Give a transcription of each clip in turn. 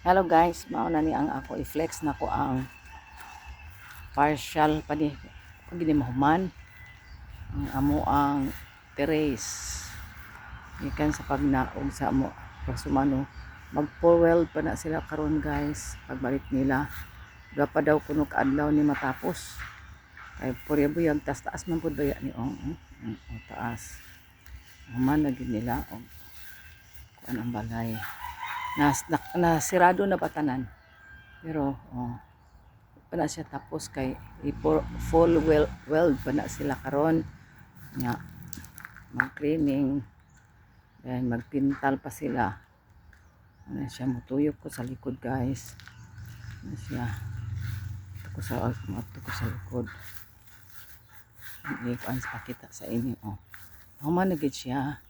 Hello guys, mauna ni ang ako i-flex na ko ang partial pa ni paginimahuman ang amo ang terrace ikan sa pagnaog sa amo pasumano mag full weld pa na sila karon guys pagbalik nila gapa daw kuno kaadlaw ni matapos ay puriyabuyag taas man pud baya ni taas human na gid nila og kuan ang balay nasirado na batanan pero pa na siya tapos kay full weld pa na sila karon nga mag cleaning then magpintal pa sila ano siya mutuyok ko sa likod guys ano siya ito ko sa likod hindi ko ang pakita sa inyo humanagid siya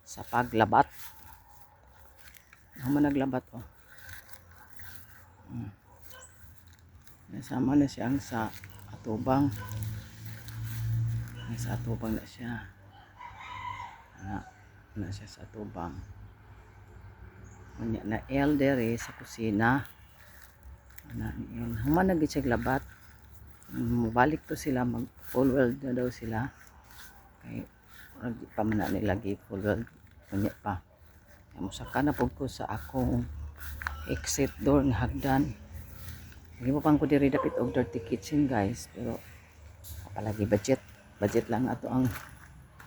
sa paglabat naglabat nasama na siya sa atubang na siya na siya sa atubang na elder sa kusina human na gid siya labat mabalik to sila mag full weld na daw sila kay pa man nila gi full weld unya pa musaka na po ko sa akong exit door nga hagdan hindi mo pang ko diri dapit og dirty kitchen guys pero palagi budget lang ato ang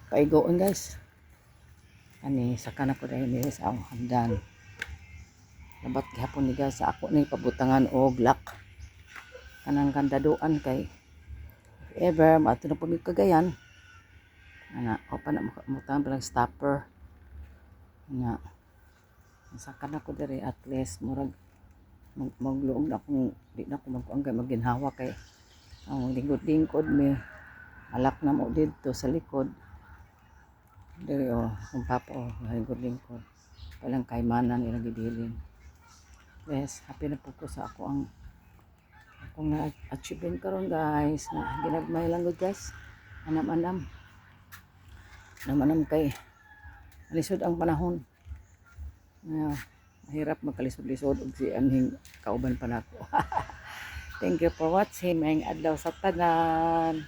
paigoon guys ani saka na ko diri sa akong hagdan labat gihapon ni guys sa ako ni pabutangan og lock kanang kandaduan kay if ever maato na po ni Cagayan ana o pa na mutang palang stopper nga saka na ko diri at least murag magluog na kung di na ko magkuanggay maginhawa kay ang lingkod mi alak na mo dito sa likod diri kung papa lingkod palang kaymanan ila gidilin yes happy na po ko sa ako ang akong na-achieve karon guys na ginagmay lang gud guys anam kay alisod ang panahon mahirap magkalisod-lisod og si anhing kauban pa nako. Thank you for watching. Maayong adlaw sa tanan.